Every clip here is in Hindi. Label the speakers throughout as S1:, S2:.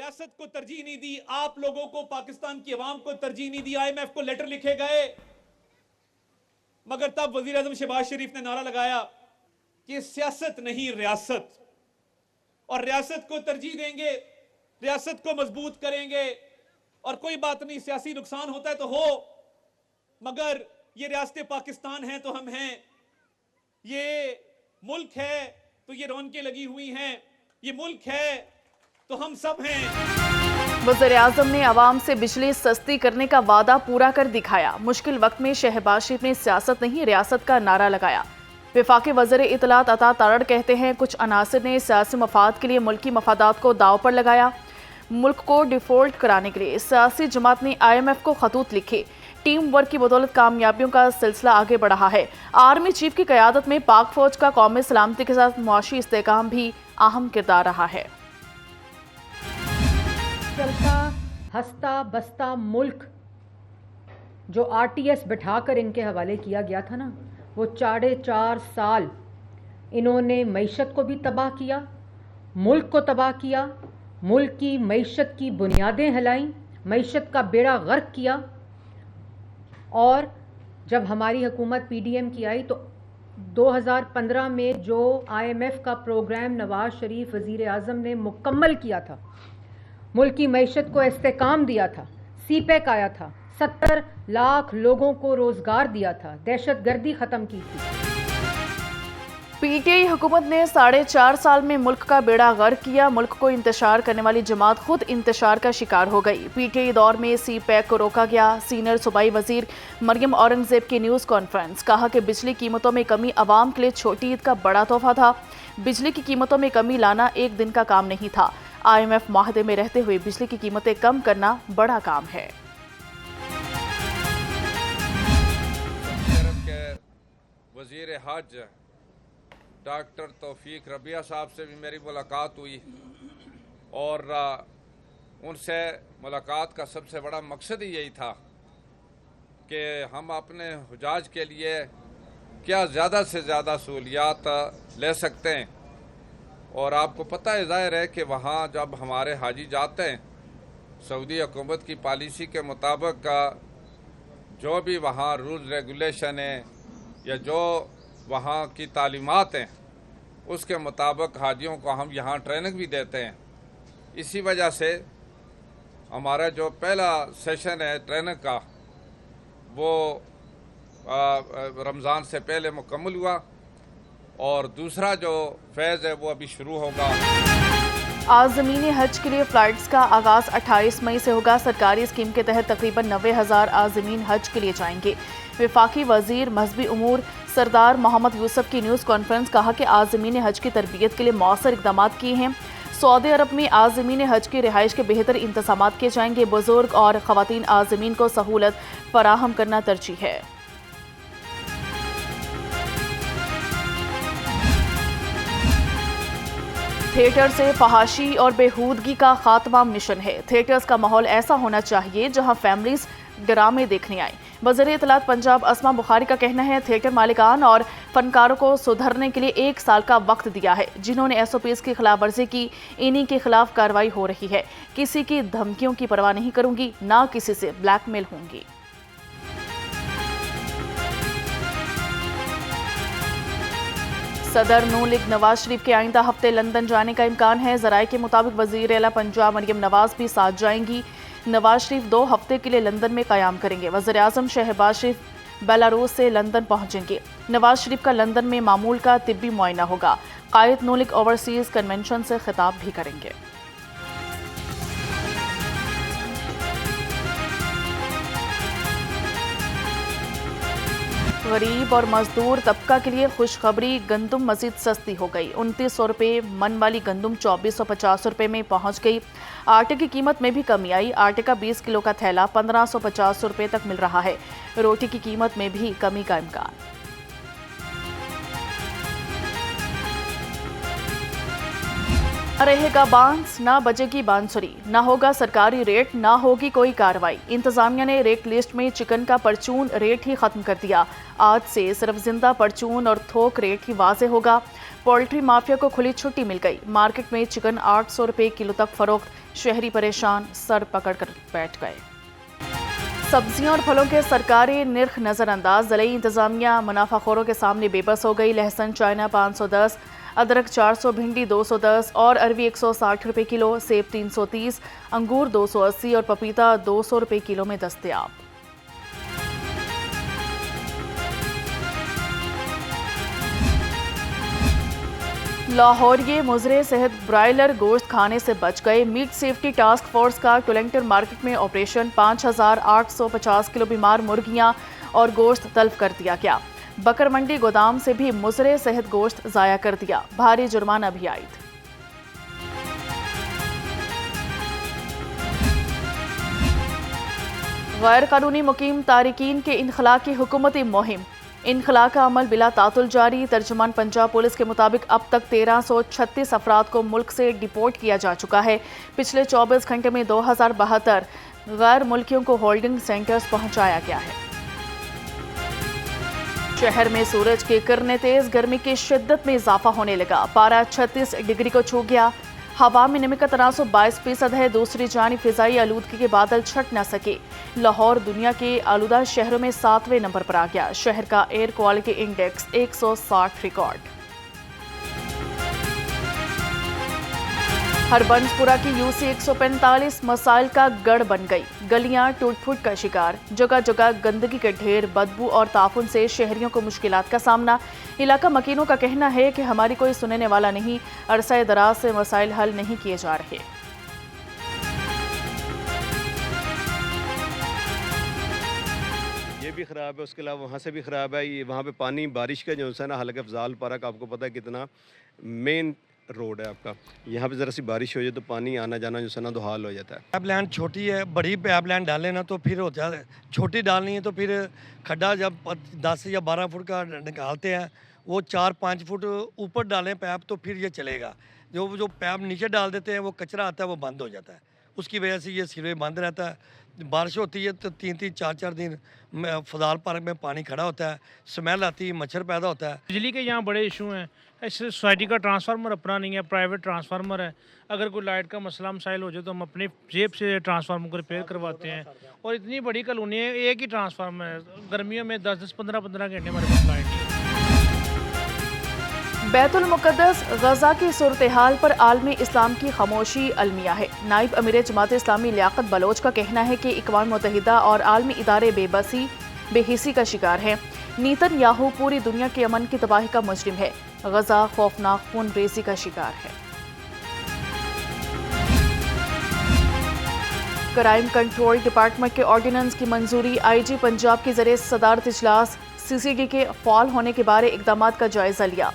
S1: रियासत को तरजीह नहीं दी, आप लोगों को, पाकिस्तान की आवाम को तरजीह नहीं दी। IMF को लेटर लिखे गए, मगर तब वजीर आजम शहबाज शरीफ ने नारा लगाया कि सियासत नहीं रियासत, और रियासत को तरजीह देंगे, रियासत को मजबूत करेंगे, और कोई बात नहीं, सियासी नुकसान होता है तो हो, मगर ये रियासत पाकिस्तान है तो हम हैं, ये मुल्क है तो ये रौनकें लगी हुई हैं, ये मुल्क है तो हम सब हैं।
S2: वज़ीर आज़म ने आवाम से बिजली सस्ती करने का वादा पूरा कर दिखाया। मुश्किल वक्त में शहबाज शरीफ ने सियासत नहीं रियासत का नारा लगाया। वफाकी वज़ीर इत्तलात अता तारड़ कहते हैं, कुछ अनासिर ने सियासी मफाद के लिए मुल्की मफादात को दाव पर लगाया। मुल्क को डिफॉल्ट कराने के लिए सियासी जमात ने IMF को खतूत लिखे। टीम वर्क की बदौलत कामयाबियों का सिलसिला आगे बढ़ रहा है। आर्मी चीफ की क़यादत में पाक फौज का कौमी सलामती के साथ मुआशी इस्तेहकाम भी अहम किरदार रहा है।
S3: चलता हंसता बसता मुल्क जो RTS बिठाकर इनके हवाले किया गया था ना, वो 4.5 साल इन्होंने मईशत को भी तबाह किया, मुल्क को तबाह किया, मुल्क की मईशत की बुनियादें हिलाईं, मईशत का बेड़ा गर्क किया। और जब हमारी हुकूमत PDM की आई तो 2015 में जो IMF का प्रोग्राम नवाज शरीफ वज़ीर आज़म ने मुकम्मल किया था, मुल्क की मईशत को इस्तेहकाम दिया था, CPEC आया था, 70 लाख लोगों को रोजगार दिया था, दहशतगर्दी ख़त्म की थी।
S2: PTI हुकूमत ने 4.5 साल में मुल्क का बेड़ा गर्क किया। मुल्क को इंतशार करने वाली जमात खुद इंतशार का शिकार हो गई। PTI दौर में CPEC को रोका गया। सीनियर सूबाई वजीर मरियम औरंगजेब की न्यूज़ कॉन्फ्रेंस, कहा कि बिजली कीमतों में कमी आवाम के लिए छोटी ईद का बड़ा तोहफा था। बिजली की कीमतों में कमी लाना एक दिन का काम नहीं था। IMF माहदे में रहते हुए बिजली की कीमतें कम करना बड़ा काम है।
S4: वज़ीर हज डॉक्टर तौफीक रबिया साहब से भी मेरी मुलाकात हुई, और उनसे मुलाकात का सबसे बड़ा मकसद ही यही था कि हम अपने हुजाज के लिए क्या ज़्यादा से ज़्यादा सहूलियात ले सकते हैं। और आपको पता है, ज़ाहिर है कि वहाँ जब हमारे हाजी जाते हैं, सऊदी हुकूमत की पॉलिसी के मुताबिक जो भी वहाँ रूल रेगुलेशन है या जो वहाँ की तालीमात हैं, उसके मुताबिक हाजियों को हम यहाँ ट्रेनिंग भी देते हैं। इसी वजह से हमारा जो पहला सेशन है ट्रेनिंग का, वो रमज़ान से पहले मुकम्मल हुआ, और दूसरा जो फेज़ है वो अभी शुरू होगा।
S2: आज़मीन हज के लिए फ़्लाइट्स का आगाज़ 28 मई से होगा। सरकारी स्कीम के तहत तकरीबन 90,000 आज़मीन हज के लिए जाएंगे। वफाकी वज़ीर मजहबी उमूर सरदार मोहम्मद यूसुफ की न्यूज़ कॉन्फ्रेंस, कहा कि आज़मीन हज की तरबियत के लिए मौसर इक़दाम किए हैं। सऊदी अरब में आज़मीन हज की रिहाइश के बेहतर इंतज़ाम किए जाएंगे। बुज़ुर्ग और ख़वातीन आज़मीन को सहूलत फराहम करना तरजीह है। थिएटर से फहाशी और बेहूदगी का खात्मा मिशन है। थिएटर्स का माहौल ऐसा होना चाहिए जहां फैमिलीज ड्रामे देखने आए। वज़ीर इत्तलात पंजाब अस्मा बुखारी का कहना है, थिएटर मालिकान और फनकारों को सुधरने के लिए 1 साल का वक्त दिया है। जिन्होंने SOPs की खिलाफ वर्जी की, इन्हीं के खिलाफ कार्रवाई हो रही है। किसी की धमकियों की परवाह नहीं करूंगी, ना किसी से ब्लैकमेल होंगी। सदर नून लीग नवाज शरीफ के आइंदा हफ्ते लंदन जाने का इम्कान है। ज़राए के मुताबिक वज़ीर आला पंजाब मरियम नवाज भी साथ जाएंगी। नवाज शरीफ 2 हफ्ते के लिए लंदन में क़याम करेंगे। वज़ीर आज़म शहबाज शरीफ बेलारूस से लंदन पहुंचेंगे। नवाज शरीफ का लंदन में मामूल का तिब्बी मुआयना होगा। कायद नून लीग ओवरसीज़ कन्वेंशन से खिताब भी करेंगे। गरीब और मजदूर तबका के लिए खुशखबरी, गंदम मजीद सस्ती हो गई। 2900 रुपये मन वाली गंदम 2450 रुपये में पहुंच गई। आटे की कीमत में भी कमी आई। आटे का 20 किलो का थैला 1550 रुपये तक मिल रहा है। रोटी की कीमत में भी कमी का इम्कान। रहेगा बांस, ना बजेगी बांसुरी, ना होगा सरकारी रेट, ना होगी कोई कार्रवाई। इंतजामिया ने रेट लिस्ट में चिकन का परचून रेट ही खत्म कर दिया। आज से सिर्फ जिंदा परचून और थोक रेट ही वाज़े होगा। पोल्ट्री माफिया को खुली छुट्टी मिल गई। मार्केट में चिकन 800 रुपए किलो तक फरोख्त। शहरी परेशान सर पकड़कर बैठ गए। सब्जियों और फलों के सरकारी निर्ख नजरअंदाज। ज़िला इंतजामिया मुनाफाखोरों के सामने बेबस हो गई। लहसुन चाइना 510, अदरक 400, भिंडी 210 और अरवी 160 रुपए किलो, सेब 330, अंगूर 280 और पपीता 200 रुपए किलो में दस्तयाब। लाहौरिये मुजरे सेहत ब्रायलर गोश्त खाने से बच गए। मीट सेफ्टी टास्क फोर्स का टोलेंटर मार्केट में ऑपरेशन। 5850 किलो बीमार मुर्गियां और गोश्त तल्फ कर दिया गया। बकर मंडी गोदाम से भी मुजरे सेहत गोश्त जाया कर दिया। भारी जुर्माना भी आयद। गैर कानूनी मुकीम तारिकीन के इनखला की हुकूमती मुहिम। इनखला का अमल बिला तातुल जारी। तर्जुमान पंजाब पुलिस के मुताबिक अब तक 1336 अफराद को मुल्क से डिपोर्ट किया जा चुका है। पिछले 24 घंटे में 2072 गैर मुल्कियों को होल्डिंग सेंटर्स पहुंचाया गया है। शहर में सूरज की किरणें तेज, गर्मी की शिद्दत में इजाफा होने लगा। पारा 36 डिग्री को छू गया। हवा में नमी का तनासुब 22% है। दूसरी जानिब फिजाई आलूदगी के बादल छट न सके। लाहौर दुनिया के आलूदा शहरों में 7वें नंबर पर आ गया। शहर का air quality index 160 record. Harbanspura की यूसी 145 मसाइल का गढ़ बन गई। गलियां टूट फूट का शिकार। जगह जगह गंदगी के ढेर, बदबू और ताफुन से शहरियों को मुश्किलात का सामना। इलाका मकीनों का कहना है कि हमारी कोई सुनने वाला नहीं। अरसा दराज से मसाइल हल नहीं किए जा रहे।
S5: ये भी ख़राब है, उसके अलावा वहाँ से भी ख़राब है। ये वहाँ पे पानी बारिश का जो है ना, हल्का अफजाल पार्क आपको पता है कितना मेन रोड है आपका। यहाँ पे ज़रा सी बारिश हो जाए तो पानी आना जाना जो है ना तो हाल हो जाता है।
S6: पाइप लाइन छोटी है, बड़ी पाइप लाइन डालें ना तो फिर होता है। छोटी डालनी है तो फिर खड्डा जब 10 या 12 फुट का निकालते हैं वो 4-5 फुट ऊपर डालें पाइप तो फिर ये चलेगा। जो पाइप नीचे डाल देते हैं वो कचरा आता है वो बंद हो जाता है। उसकी वजह से ये सीवरेज बंद रहता है। बारिश होती है तो 3-3, 4-4 दिन फजाल पार्क में पानी खड़ा होता है, स्मेल आती है, मच्छर पैदा होता है।
S7: बिजली के यहाँ बड़े इशू हैं। इस सोसाइटी का ट्रांसफार्मर अपना नहीं है, प्राइवेट ट्रांसफार्मर है। अगर कोई लाइट का मसला मसाइल हो जाए तो हम अपनी जेब से ट्रांसफार्मर को रिपेयर करवाते हैं। और इतनी बड़ी कॉलोनी है, एक ही ट्रांसफार्मर है। गर्मियों में 10-10, 15-15 घंटे हमारे पास लाइट नहीं है।
S2: बैतुल मुक़द्दस गजा की सूरत हाल पर आलमी इस्लाम की खामोशी अलमिया है। नाइब अमीर जमात इस्लामी लियाकत बलोच का कहना है कि अक़वाम मुत्तहिदा और आलमी इदारे बेहिसी का शिकार हैं। नेतन्याहू पूरी दुनिया के अमन की तबाही का मुजरिम है। गजा खौफनाक खून रेजी का शिकार है। क्राइम कंट्रोल डिपार्टमेंट के ऑर्डिनेंस की मंजूरी। IG पंजाब की ज़रिए सदारत इजलास CCD के फ़ाल होने के बारे इक़दामात का जायज़ा लिया।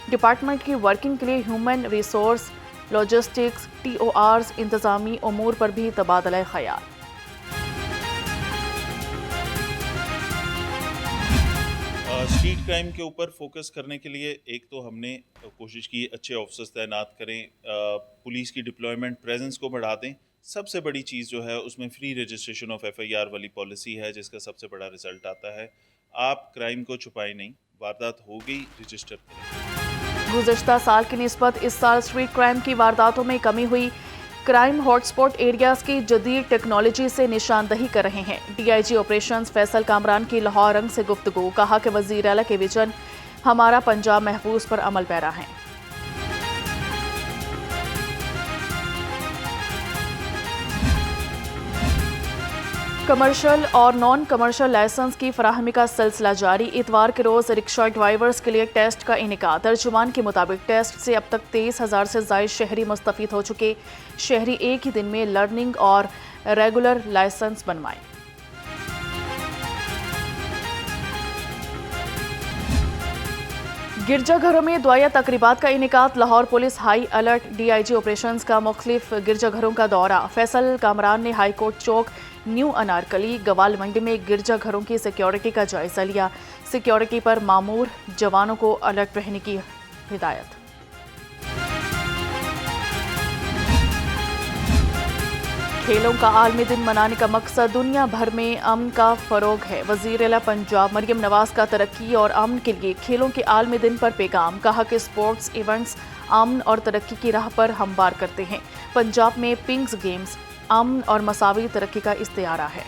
S2: डिपार्टमेंट की वर्किंग के लिए ह्यूमन रिसोर्स, लॉजिस्टिक्स, TORs, इंतज़ामी उमूर पर भी तबादला ख्याल।
S8: स्ट्रीट क्राइम के ऊपर फोकस करने के लिए एक तो हमने कोशिश की अच्छे ऑफिसर्स तैनात करें, पुलिस की डिप्लॉयमेंट प्रेजेंस को बढ़ा दें। सबसे बड़ी चीज़ जो है उसमें फ्री रजिस्ट्रेशन ऑफ FIR वाली पॉलिसी है, जिसका सबसे बड़ा रिजल्ट आता है। आप क्राइम को छुपाएं नहीं, वारदात हो गई रजिस्टर करें।
S2: गुज़श्ता साल की निस्बत इस साल स्ट्रीट क्राइम की वारदातों में कमी हुई। क्राइम हॉटस्पॉट एरियाज की जदीद टेक्नोलॉजी से निशानदही कर रहे हैं। DIG ऑपरेशंस फैसल कामरान की लाहौर रंग से गुफ्तगू। कहा कि वज़ीर आला के विजन हमारा पंजाब महफूज पर अमल पैरा है। कमर्शियल और नॉन कमर्शियल लाइसेंस की फराहमी का सिलसिला जारी। इतवार के रोज़ रिक्शा ड्राइवर्स के लिए टेस्ट का इनेकाद। तर्जुमान के मुताबिक टेस्ट से अब तक 23,000 से ज़ायद शहरी मुस्तफ़ीद हो चुके। शहरी एक ही दिन में लर्निंग और रेगुलर लाइसेंस बनवाएं। गिरजाघरों में दुआया तकरीबात का इनेकाद। Lahore police high alert. DIG operations का मुख्तलिफ गिरजाघरों का दौरा। फैसल कामरान ने high court Chowk, new Anarkali, Gawal Mandi में गिरजाघरों की सिक्योरिटी का जायजा लिया। सिक्योरिटी पर मामूर जवानों को अलर्ट रहने की हिदायत। खेलों का आलमी दिन मनाने का मकसद दुनिया भर में अमन का फरोग है। वज़ीर आला पंजाब मरियम नवाज का तरक्की और अमन के लिए खेलों के आलमी दिन पर पैगाम। कहा कि स्पोर्ट्स इवेंट्स अमन और तरक्की की राह पर हमवार करते हैं। पंजाब में पिंग्स गेम्स अमन और मसावी तरक्की का इस्तिआरा है।